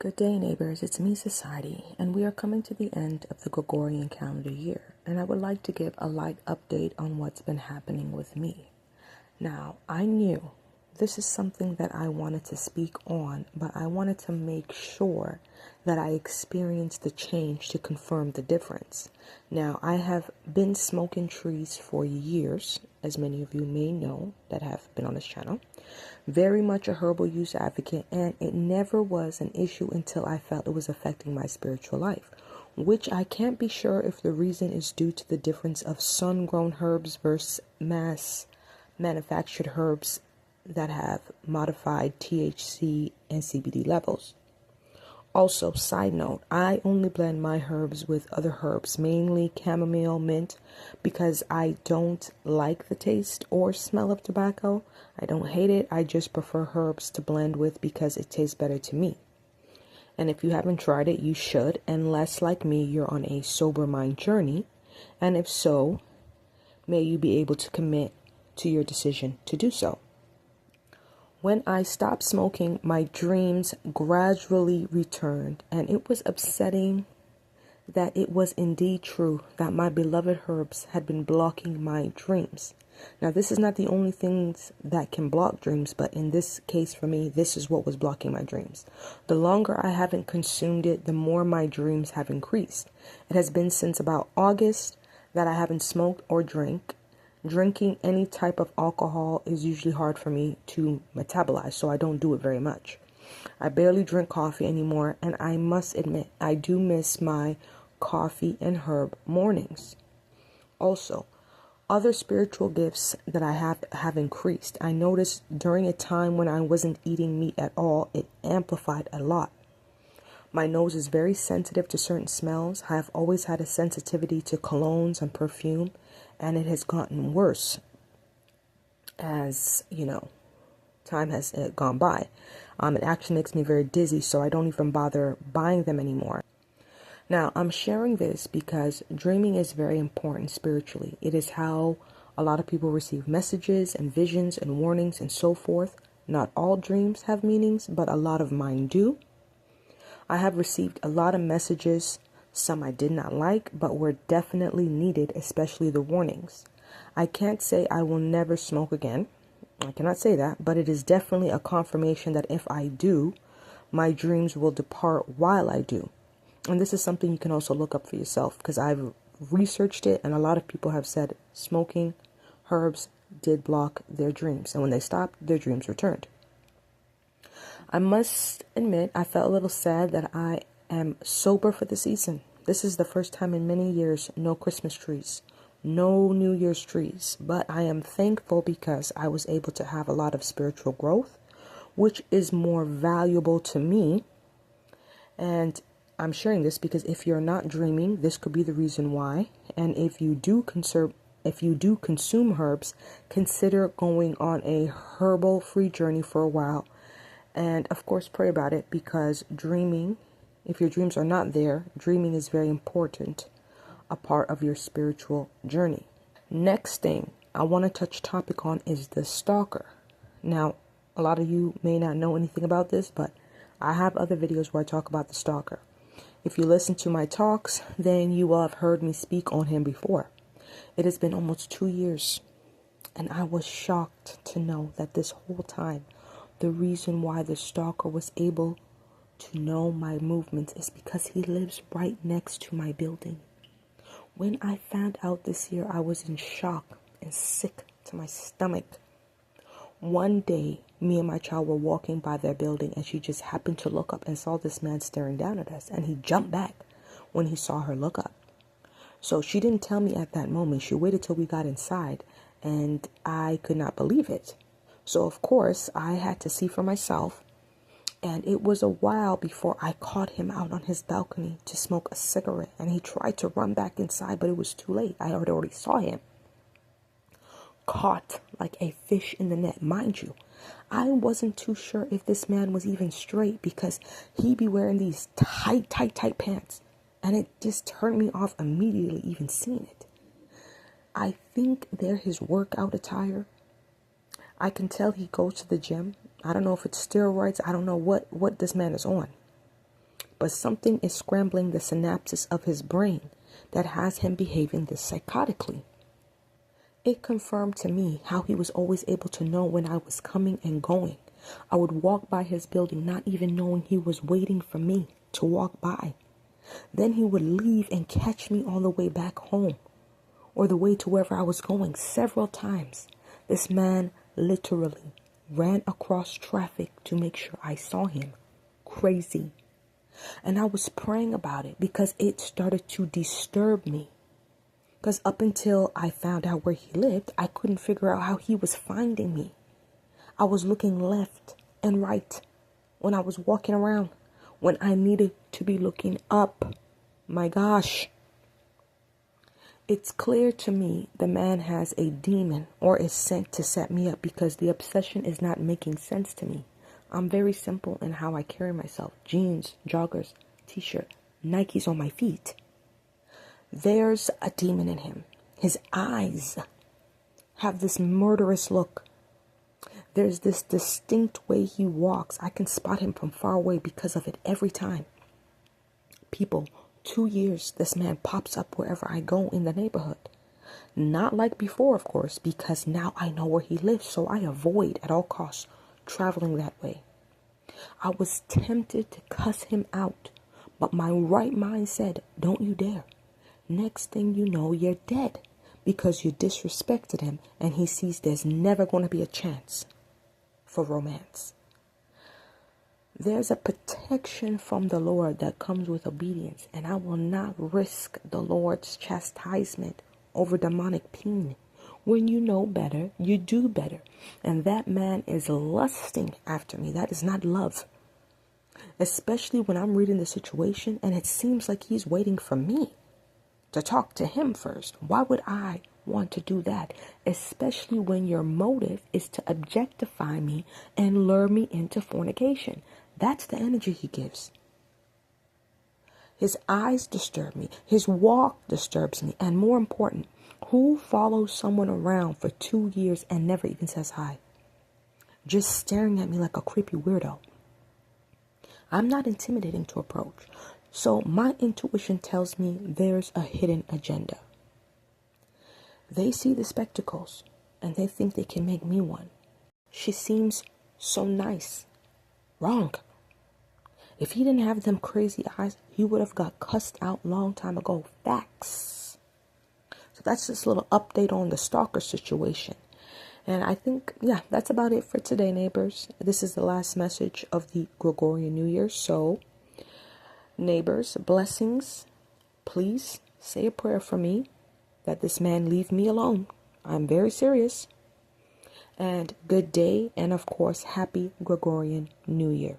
Good day, neighbors. It's me, Society, and we are coming to the end of the Gregorian calendar year, and I would like to give a light update on what's been happening with me. Now, I knew this is something that I wanted to speak on, but I wanted to make sure that I experienced the change to confirm the difference. Now, I have been smoking trees for years, as many of you may know that have been on this channel. Very much a herbal use advocate, and it never was an issue until I felt it was affecting my spiritual life, which I can't be sure if the reason is due to the difference of sun-grown herbs versus mass manufactured herbs that have modified THC and CBD levels. Also, side note, I only blend my herbs with other herbs, mainly chamomile, mint, because I don't like the taste or smell of tobacco. I don't hate it. I just prefer herbs to blend with because it tastes better to me. And if you haven't tried it, you should, unless, like me, you're on a sober mind journey. And if so, may you be able to commit to your decision to do so. When I stopped smoking, my dreams gradually returned, and it was upsetting that it was indeed true that my beloved herbs had been blocking my dreams. Now, this is not the only things that can block dreams, but in this case for me, this is what was blocking my dreams. The longer I haven't consumed it, the more my dreams have increased. It has been since about August that I haven't smoked or drank. Drinking any type of alcohol is usually hard for me to metabolize, so I don't do it very much. I barely drink coffee anymore, and I must admit, I do miss my coffee and herb mornings. Also, other spiritual gifts that I have increased. I noticed during a time when I wasn't eating meat at all, it amplified a lot. My nose is very sensitive to certain smells. I have always had a sensitivity to colognes and perfume, and it has gotten worse as, time has gone by. It actually makes me very dizzy, so I don't even bother buying them anymore. Now, I'm sharing this because dreaming is very important spiritually. It is how a lot of people receive messages and visions and warnings and so forth. Not all dreams have meanings, but a lot of mine do. I have received a lot of messages, some I did not like, but were definitely needed, especially the warnings. I can't say I will never smoke again. I cannot say that, but it is definitely a confirmation that if I do, my dreams will depart while I do. And this is something you can also look up for yourself, because I've researched it, and a lot of people have said smoking herbs did block their dreams, and when they stopped, their dreams returned. I must admit, I felt a little sad that I am sober for the season. This is the first time in many years, no Christmas trees, no New Year's trees, but I am thankful because I was able to have a lot of spiritual growth, which is more valuable to me. And I'm sharing this because if you're not dreaming, this could be the reason why. And if you do consume herbs, consider going on a herbal free journey for a while. And of course, pray about it, because dreaming, if your dreams are not there, dreaming is very important, a part of your spiritual journey. Next thing I want to touch topic on is the stalker. Now, a lot of you may not know anything about this, but I have other videos where I talk about the stalker. If you listen to my talks, then you will have heard me speak on him before. It has been almost 2 years, and I was shocked to know that this whole time, the reason why the stalker was able to know my movements is because he lives right next to my building. When I found out this year, I was in shock and sick to my stomach. One day, me and my child were walking by their building, and she just happened to look up and saw this man staring down at us, and he jumped back when he saw her look up. So she didn't tell me at that moment. She waited till we got inside, and I could not believe it. So, of course, I had to see for myself, and it was a while before I caught him out on his balcony to smoke a cigarette, and he tried to run back inside, but it was too late. I already saw him. Caught like a fish in the net. Mind you, I wasn't too sure if this man was even straight, because he be wearing these tight pants, and it just turned me off immediately even seeing it. I think they're his workout attire. I can tell he goes to the gym. I don't know if it's steroids. I don't know what this man is on. but something is scrambling the synapses of his brain that has him behaving this psychotically. It confirmed to me how he was always able to know when I was coming and going. I would walk by his building not even knowing he was waiting for me to walk by. Then he would leave and catch me on the way back home or the way to wherever I was going several times. This man literally ran across traffic to make sure I saw him. Crazy. And I was praying about it because it started to disturb me. Because up until I found out where he lived, I couldn't figure out how he was finding me. I was looking left and right when I was walking around, when I needed to be looking up. My gosh. It's clear to me the man has a demon or is sent to set me up because the obsession is not making sense to me. I'm very simple in how I carry myself. Jeans, joggers, t-shirt, Nikes on my feet. There's a demon in him. His eyes have this murderous look. There's this distinct way he walks. I can spot him from far away because of it every time. People, 2 years, this man pops up wherever I go in the neighborhood. Not like before, of course, because now I know where he lives, so I avoid at all costs traveling that way. I was tempted to cuss him out, but my right mind said, don't you dare. Next thing you know, you're dead because you disrespected him and he sees there's never going to be a chance for romance. There's a protection from the Lord that comes with obedience, and I will not risk the Lord's chastisement over demonic pain. When you know better, you do better. And that man is lusting after me. That is not love. Especially when I'm reading the situation and it seems like he's waiting for me to talk to him first. Why would I want to do that? Especially when your motive is to objectify me and lure me into fornication. That's the energy he gives. His eyes disturb me. His walk disturbs me. And more important, who follows someone around for 2 years and never even says hi? Just staring at me like a creepy weirdo. I'm not intimidating to approach. So my intuition tells me there's a hidden agenda. They see the spectacles and they think they can make me one. She seems so nice. Wrong. If he didn't have them crazy eyes, he would have got cussed out long time ago. Facts. So that's just a little update on the stalker situation. And I think, yeah, that's about it for today, neighbors. This is the last message of the Gregorian New Year. So, neighbors, blessings. Please say a prayer for me that this man leave me alone. I'm very serious. And good day, and of course, happy Gregorian New Year.